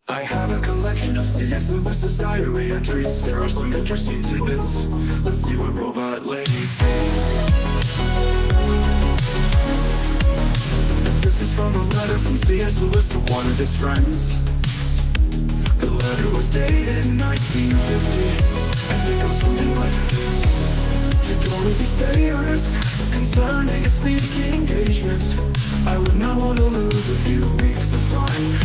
I have a collection of C.S. Lewis's diary entries. There are some interesting tidbits. Let's see what Robot Lady thinks. This is from a letter from C.S. Lewis to one of his friends. The letter was dated in 1950, and it goes something like this. To Dorothy Sayers, concerning a speaking engagement, I would not want to lose a few weeks of fun.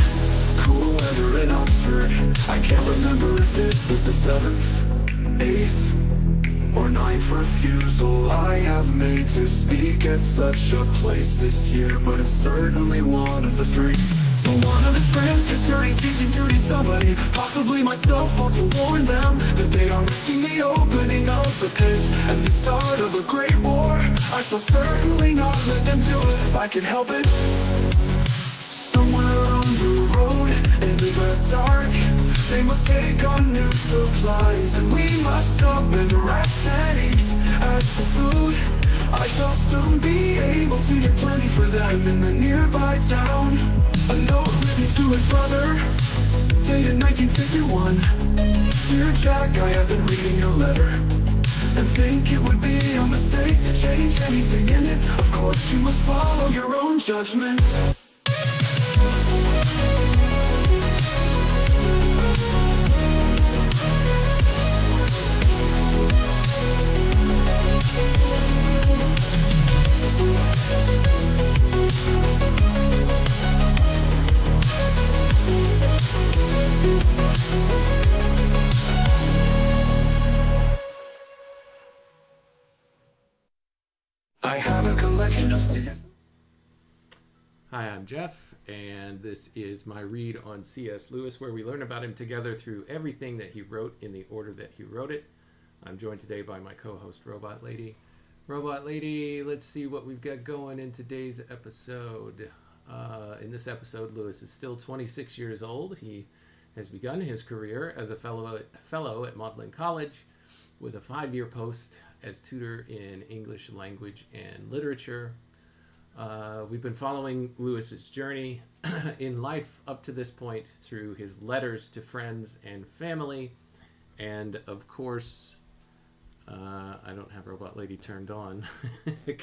Cool weather in Oxford. I can't remember if this was the 7th, 8th, or 9th refusal I have made to speak at such a place this year, but it's certainly one of the 3. So one of his friends concerning teaching duty somebody, possibly myself, ought to warn them that they are risking the opening of the pit and the start of a great war. I shall certainly not let them do it if I can help it. Somewhere on the road, in the dark, they must take on new supplies, and we must stop and rest and eat. As for food, I shall soon be able to get plenty for them in the nearby town. A note written to his brother, dated 1951. Dear Jack, I have been reading your letter, and think it would be a mistake to change anything in it. Of course you must follow your own judgment. I have a collection of CS. Hi, I'm Jeff, and this is my read on C.S. Lewis, where we learn about him together through everything that he wrote in the order that he wrote it. I'm joined today by my co-host, Robot Lady. Robot Lady, let's see what we've got going in today's episode. In this episode, Lewis is still 26 years old. He has begun his career as a fellow at Magdelan College with a 5-year post as tutor in English language and literature. We've been following Lewis's journey in life up to this point through his letters to friends and family, and of course, I don't have Robot Lady turned on.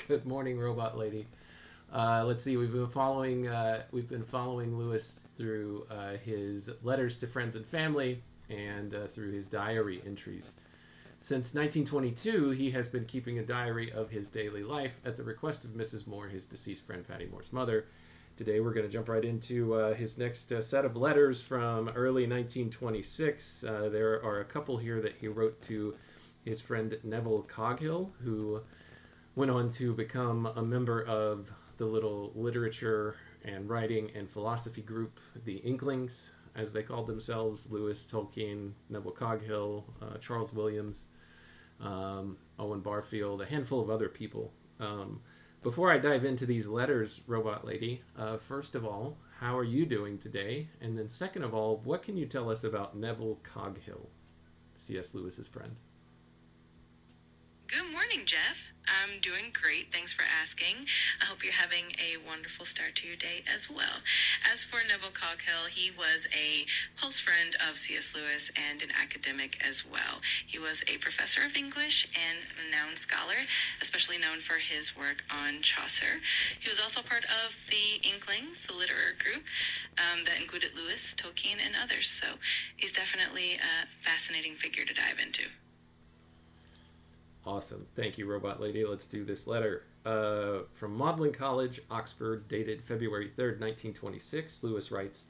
Good morning, Robot Lady. Let's see. We've been following Lewis through his letters to friends and family, and through his diary entries. Since 1922, he has been keeping a diary of his daily life at the request of Mrs. Moore, his deceased friend Paddy Moore's mother. Today, we're going to jump right into his next set of letters from early 1926. There are a couple here that he wrote to his friend Neville Coghill, who went on to become a member of the little literature and writing and philosophy group, the Inklings, as they called themselves. Lewis, Tolkien, Neville Coghill, Charles Williams, Owen Barfield, a handful of other people. Before I dive into these letters, Robot Lady, first of all, how are you doing today? And then second of all, what can you tell us about Neville Coghill, C.S. Lewis's friend? Good morning, Jeff. I'm doing great. Thanks for asking. I hope you're having a wonderful start to your day as well. As for Neville Coghill, he was a close friend of C.S. Lewis and an academic as well. He was a professor of English and a renowned scholar, especially known for his work on Chaucer. He was also part of the Inklings, the literary group that included Lewis, Tolkien, and others. So he's definitely a fascinating figure to dive into. Awesome. Thank you, Robot Lady. Let's do this letter. From Magdelan College, Oxford, dated February 3rd, 1926, Lewis writes,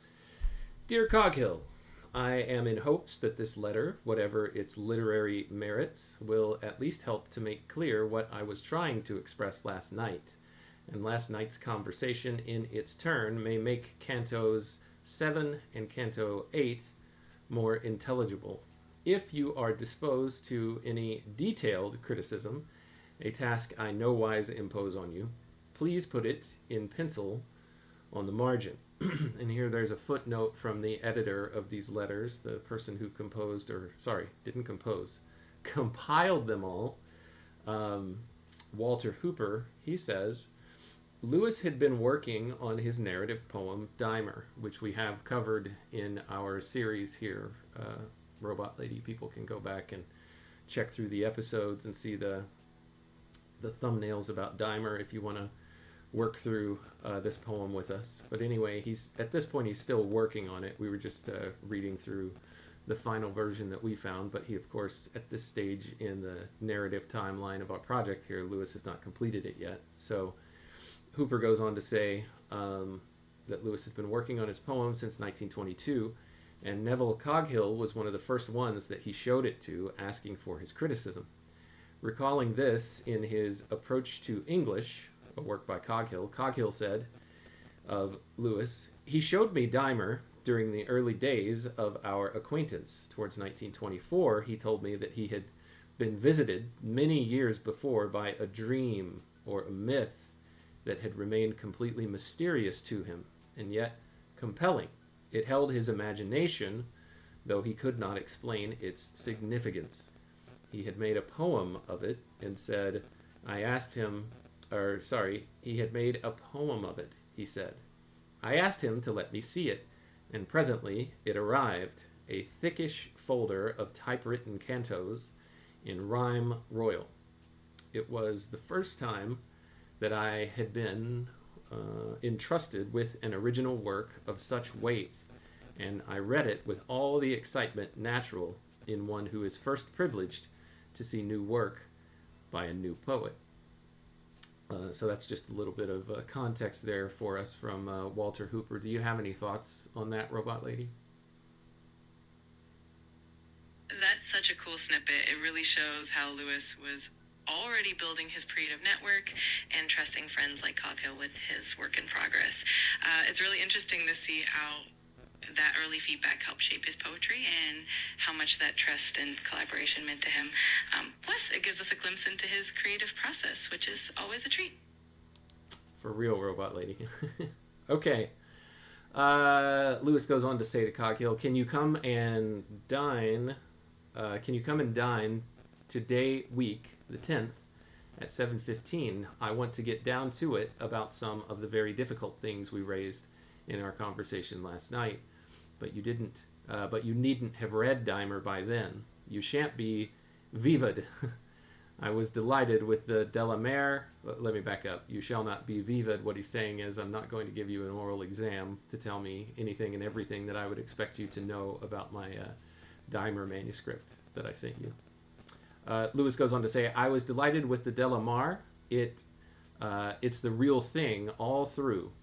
Dear Coghill, I am in hopes that this letter, whatever its literary merits, will at least help to make clear what I was trying to express last night, and last night's conversation in its turn may make Cantos 7 and Canto 8 more intelligible. If you are disposed to any detailed criticism, a task I nowise impose on you, please put it in pencil on the margin. And here there's a footnote from the editor of these letters, the person who compiled them all, Walter Hooper. He says, Lewis had been working on his narrative poem Dimer, which we have covered in our series here. Robot Lady, people can go back and check through the episodes and see the thumbnails about Dimer if you want to work through this poem with us. But anyway, at this point he's still working on it. We were just reading through the final version that we found, but he, of course, at this stage in the narrative timeline of our project here, Lewis has not completed it yet. So Hooper goes on to say that Lewis has been working on his poem since 1922, and Neville Coghill was one of the first ones that he showed it to, asking for his criticism. Recalling this in his Approach to English, a work by Coghill, Coghill said of Lewis, "He showed me Dimer during the early days of our acquaintance. Towards 1924, he told me that he had been visited many years before by a dream or a myth that had remained completely mysterious to him, and yet compelling. It held his imagination, though he could not explain its significance. He had made a poem of it and said, he had made a poem of it, he said. I asked him to let me see it, and presently it arrived, a thickish folder of typewritten cantos in rhyme royal. It was the first time that I had been entrusted with an original work of such weight, and I read it with all the excitement natural in one who is first privileged to see new work by a new poet." So that's just a little bit of context there for us from Walter Hooper. Do you have any thoughts on that, Robot Lady? That's such a cool snippet. It really shows how Lewis was already building his creative network and trusting friends like Coghill with his work in progress. It's really interesting to see how that early feedback helped shape his poetry and how much that trust and collaboration meant to him. Plus, it gives us a glimpse into his creative process, which is always a treat. For real, Robot Lady. Okay. Lewis goes on to say to Coghill, can you come and dine today week, the 10th, at 7:15? I want to get down to it about some of the very difficult things we raised in our conversation last night. But you needn't have read Dimer by then. You shan't be vivid. I was delighted with the Delamere. Let me back up. You shall not be vivid. What he's saying is, I'm not going to give you an oral exam to tell me anything and everything that I would expect you to know about my Dimer manuscript that I sent you. Lewis goes on to say, I was delighted with the Delamere. It's the real thing all through,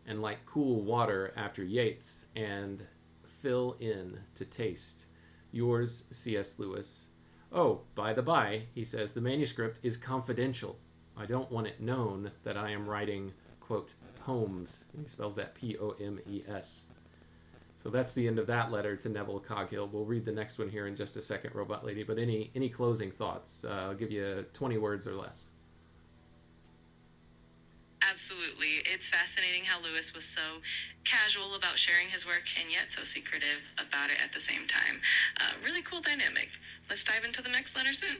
and like cool water after Yeats, and fill in to taste. Yours, C.S. Lewis. Oh, by the by, he says, the manuscript is confidential. I don't want it known that I am writing, quote, poems. He spells that P-O-M-E-S. So that's the end of that letter to Neville Coghill. We'll read the next one here in just a second, Robot Lady. But any closing thoughts? I'll give you 20 words or less. Absolutely. It's fascinating how Lewis was so casual about sharing his work and yet so secretive about it at the same time. Really cool dynamic. Let's dive into the next letter soon.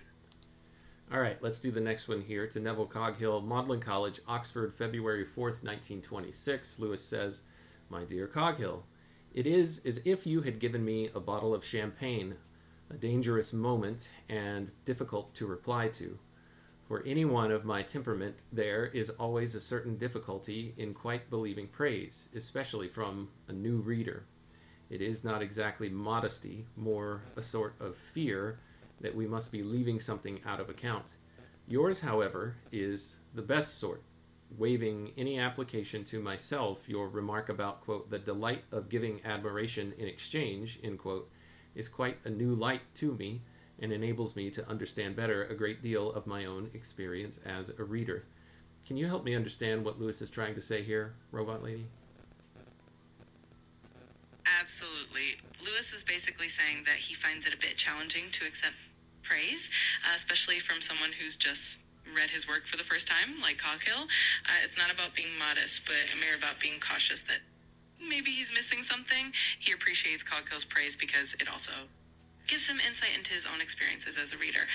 All right, let's do the next one here to Neville Coghill, Magdalen College, Oxford, February 4th, 1926. Lewis says, My dear Coghill, it is as if you had given me a bottle of champagne, a dangerous moment and difficult to reply to. For anyone of my temperament, there is always a certain difficulty in quite believing praise, especially from a new reader. It is not exactly modesty, more a sort of fear that we must be leaving something out of account. Yours, however, is the best sort. Waiving any application to myself, your remark about, quote, the delight of giving admiration in exchange, end quote, is quite a new light to me, and enables me to understand better a great deal of my own experience as a reader. Can you help me understand what Lewis is trying to say here, Robot Lady? Absolutely. Lewis is basically saying that he finds it a bit challenging to accept praise, especially from someone who's just read his work for the first time, like Coghill. It's not about being modest, but more about being cautious that maybe he's missing something. He appreciates Coghill's praise because it also gives him insight into his own experiences as a reader.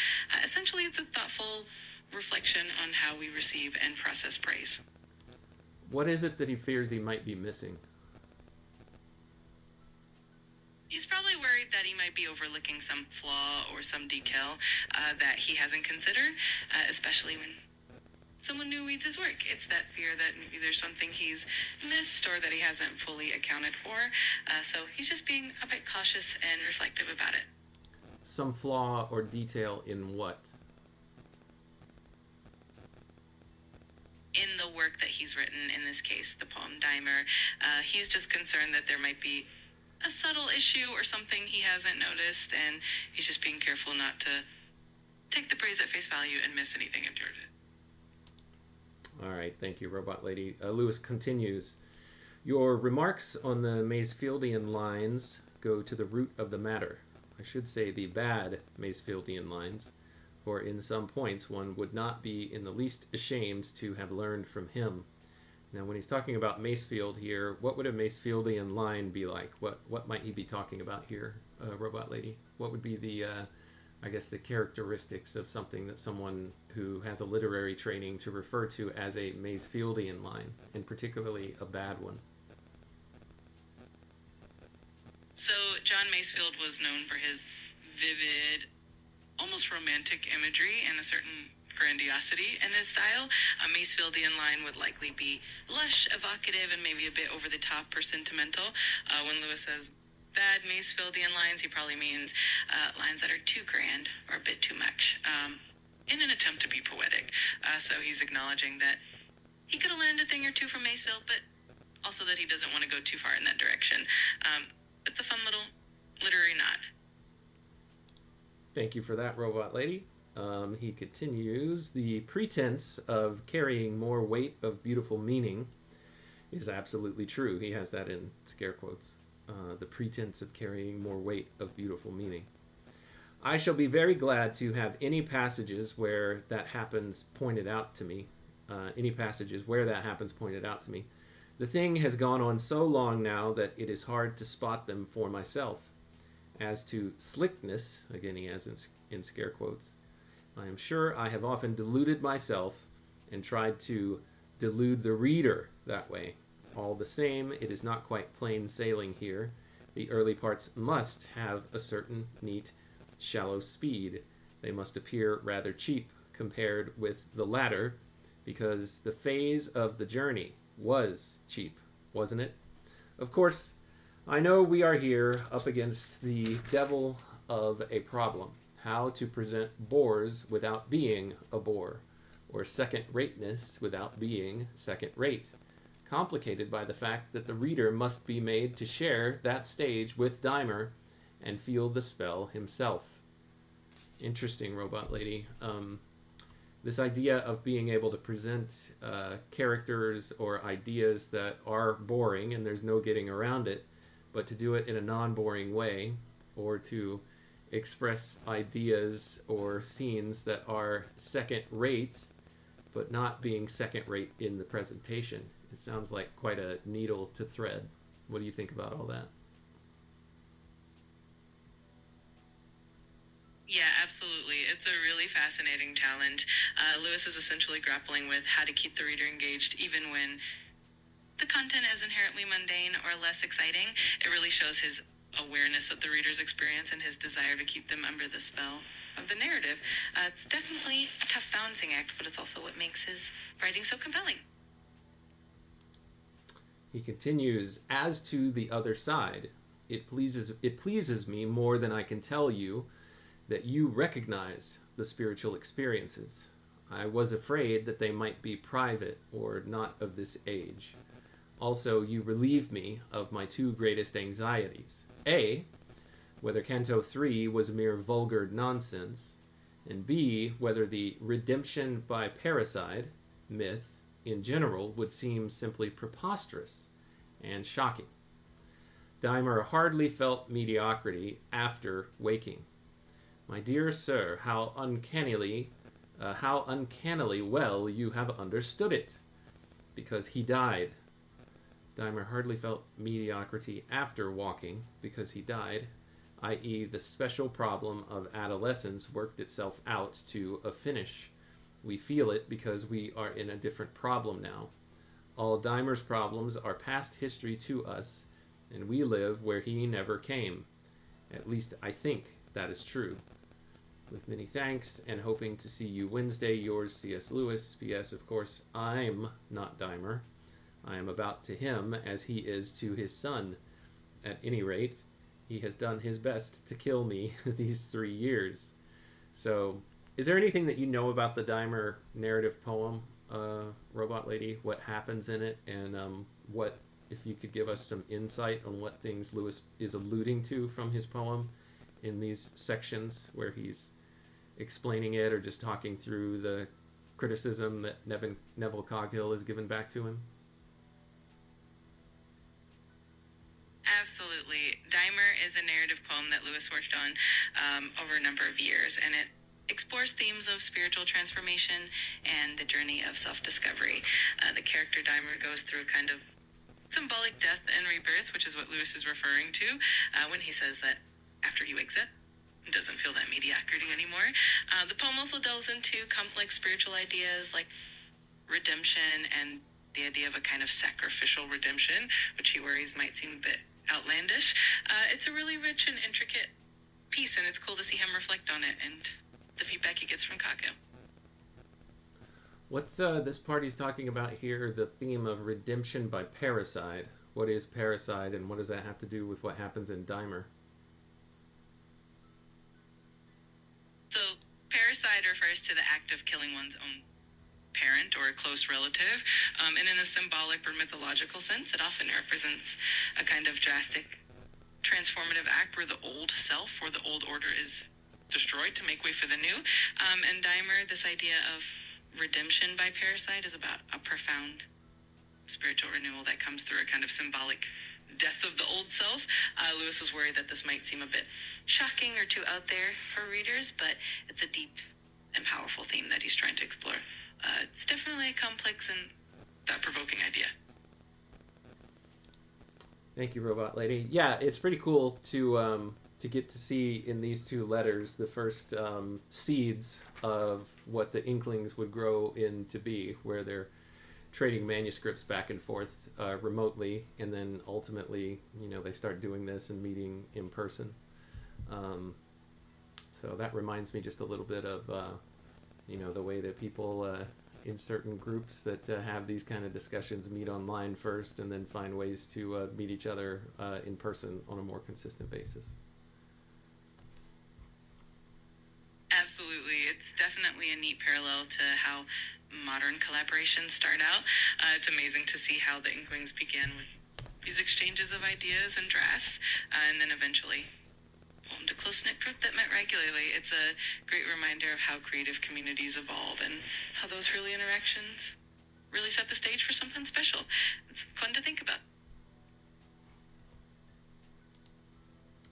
Essentially, it's a thoughtful reflection on how we receive and process praise. What is it that he fears he might be missing? He's probably worried that he might be overlooking some flaw or some detail that he hasn't considered, especially when someone new reads his work. It's that fear that maybe there's something he's missed or that he hasn't fully accounted for. So he's just being a bit cautious and reflective about it. Some flaw or detail in what? In the work that he's written, in this case, the poem Dimer, he's just concerned that there might be a subtle issue or something he hasn't noticed, and he's just being careful not to take the praise at face value and miss anything important. All right, thank you, Robot Lady. Lewis continues. Your remarks on the Masefieldian lines go to the root of the matter. I should say the bad Masefieldian lines, for in some points one would not be in the least ashamed to have learned from him. Now, when he's talking about Masefield here, what would a Masefieldian line be like? What might he be talking about here, Robot Lady? What would be the, I guess, the characteristics of something that someone who has a literary training to refer to as a Masefieldian line, and particularly a bad one? So John Masefield was known for his vivid, almost romantic imagery and a certain grandiosity in his style. A Masefieldian line would likely be lush, evocative, and maybe a bit over the top or sentimental. When Lewis says bad Masefieldian lines, he probably means lines that are too grand or a bit too much in an attempt to be poetic. So he's acknowledging that he could have learned a thing or two from Masefield, but also that he doesn't want to go too far in that direction. It's a fun little literary nod. Thank you for that, Robot Lady. He continues, the pretense of carrying more weight of beautiful meaning is absolutely true. He has that in scare quotes. The pretense of carrying more weight of beautiful meaning. I shall be very glad to have any passages where that happens pointed out to me. The thing has gone on so long now that it is hard to spot them for myself. As to slickness, again he has in scare quotes, I am sure I have often deluded myself and tried to delude the reader that way. All the same, it is not quite plain sailing here. The early parts must have a certain neat, shallow speed. They must appear rather cheap compared with the latter, because the phase of the journey was cheap, wasn't it? Of course, I know we are here up against the devil of a problem. How to present bores without being a bore, or second-rateness without being second-rate. Complicated by the fact that the reader must be made to share that stage with Dimer and feel the spell himself. Interesting, Robot Lady. This idea of being able to present characters or ideas that are boring and there's no getting around it, but to do it in a non-boring way, or to express ideas or scenes that are second-rate, but not being second-rate in the presentation. It sounds like quite a needle to thread. What do you think about all that? Yeah, absolutely. It's a really fascinating challenge. Lewis is essentially grappling with how to keep the reader engaged even when the content is inherently mundane or less exciting. It really shows his awareness of the reader's experience and his desire to keep them under the spell of the narrative. It's definitely a tough balancing act, but it's also what makes his writing so compelling. He continues, as to the other side, it pleases me more than I can tell you that you recognize the spiritual experiences. I was afraid that they might be private or not of this age. Also, you relieve me of my two greatest anxieties. A, whether Canto 3 was mere vulgar nonsense, and B, whether the redemption by parricide myth in general would seem simply preposterous and shocking. Dimer hardly felt mediocrity after waking. My dear sir, how uncannily well you have understood it. Because he died. Dimer hardly felt mediocrity after walking, because he died, i.e. the special problem of adolescence worked itself out to a finish. We feel it because we are in a different problem now. All Dimer's problems are past history to us, and we live where he never came. At least I think that is true. With many thanks, and hoping to see you Wednesday, yours, C.S. Lewis. P.S. Of course, I'm not Dimer. I am about to him as he is to his son. At any rate, he has done his best to kill me these 3 years. So, is there anything that you know about the Dimer narrative poem, Robot Lady? What happens in it, and what, if you could give us some insight on what things Lewis is alluding to from his poem in these sections where he's explaining it or just talking through the criticism that Neville Coghill has given back to him? Absolutely. Dimer is a narrative poem that Lewis worked on over a number of years, and it explores themes of spiritual transformation and the journey of self-discovery. The character Dimer goes through kind of symbolic death and rebirth, which is what Lewis is referring to when he says that after he wakes up, he doesn't feel that mediocrity anymore. The poem also delves into complex spiritual ideas like redemption and the idea of a kind of sacrificial redemption, which he worries might seem a bit outlandish. It's a really rich and intricate piece, and it's cool to see him reflect on it and the feedback he gets from Coghill. What's this party's talking about here, the theme of redemption by parricide? What is parricide, and what does that have to do with what happens in Dimer? So, parricide refers to the act of killing one's own parent or a close relative, and in a symbolic or mythological sense, it often represents a kind of drastic transformative act where the old self or the old order is destroyed to make way for the new. And Dimer, this idea of redemption by parricide is about a profound spiritual renewal that comes through a kind of symbolic death of the old self. Lewis was worried that this might seem a bit shocking or too out there for readers, but it's a deep and powerful theme that he's trying to explore. It's definitely a complex and thought-provoking idea. Thank you, Robot Lady. Yeah, it's pretty cool to get to see in these two letters the first seeds of what the Inklings would grow into be, where they're trading manuscripts back and forth remotely, and then ultimately, they start doing this and meeting in person. So that reminds me just a little bit of the way that people in certain groups that have these kind of discussions meet online first and then find ways to meet each other in person on a more consistent basis. Absolutely. It's definitely a neat parallel to how modern collaborations start out. It's amazing to see how the Inklings began with these exchanges of ideas and drafts, and then eventually formed a close-knit group that met regularly. It's a great reminder of how creative communities evolve and how those early interactions really set the stage for something special. It's fun to think about.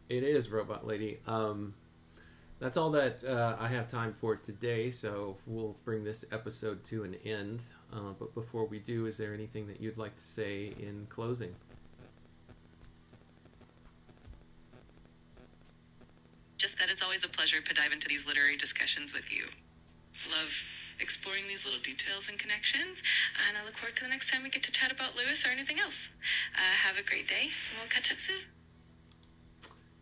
It is, Robot Lady. That's all that I have time for today, so we'll bring this episode to an end. But before we do, is there anything that you'd like to say in closing? Just that it's always a pleasure to dive into these literary discussions with you. Love exploring these little details and connections, and I look forward to the next time we get to chat about Lewis or anything else. Have a great day, and we'll catch up soon.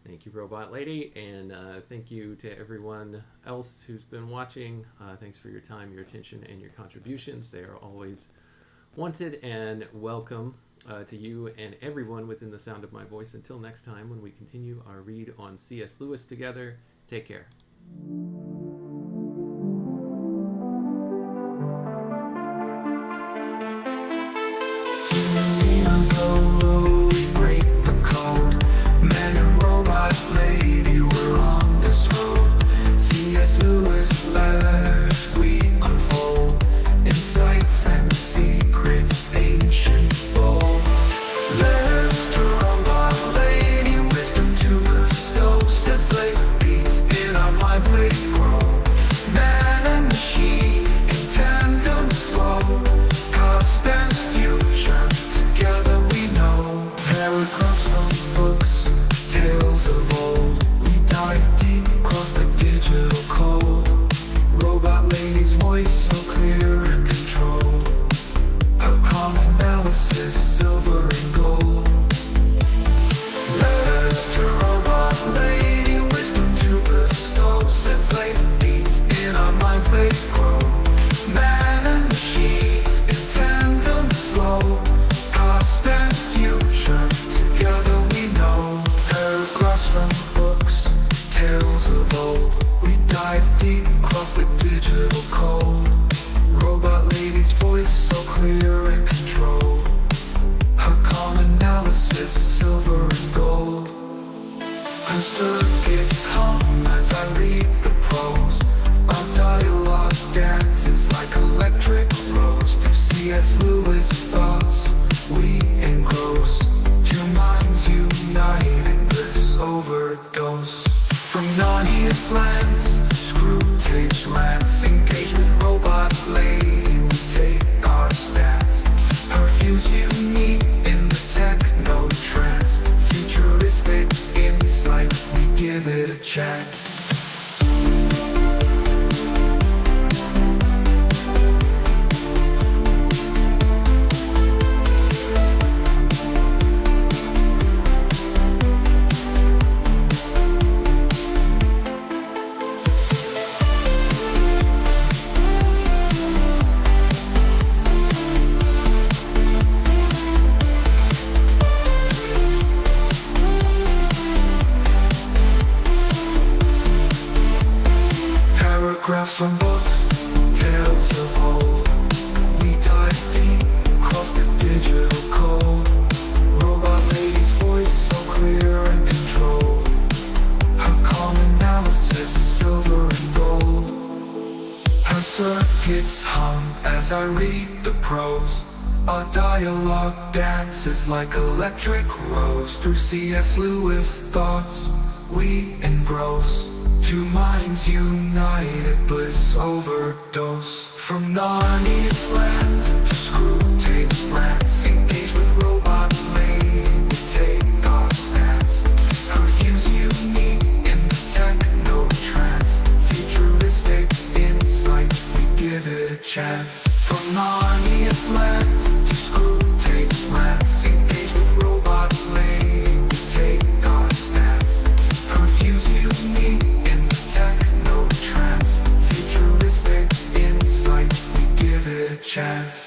Thank you, Robot Lady, and thank you to everyone else who's been watching. Thanks for your time, your attention, and your contributions. They are always wanted and welcome to you and everyone within the sound of my voice. Until next time, when we continue our read on C.S. Lewis together, take care. Lady, we're on this road. C.S. Lewis letters we unfold, insights and secrets ancient bold. Letters to Robot Lady, wisdom to bestow. Set faith beats in our minds they grow. Man and machine in tandem flow. Past and future together we know. circuits hum as I read the prose. Our dialogue dances like electric rose. Through C.S. Lewis thoughts we engross. Two minds united, bliss overdose. From Narnia's lands, screw tapes rants. Engage with robot lady, we take our stance. Perfumes unique in the techno trance. Futuristic insight, we give it a chance. Paragraphs from books, tales of old. We dive deep across the digital code. Robot lady's voice so clear and controlled. Her calm analysis, silver and gold. Her circuits hum as I read the prose. Our dialogue dances like electric rose. Through C.S. Lewis thoughts we engross. Two minds united, bliss overdose. From Narnia's lands to screw tapes rants. Engage with robot lady, we take our stance. Perfumes unique in the techno trance. Futuristic insight, we give it a chance. From Narnia's lands to screw tapes rants. Engage with robot lady, we take our stance. Perfumes unique techno trance, futuristic insight, we give it a chance.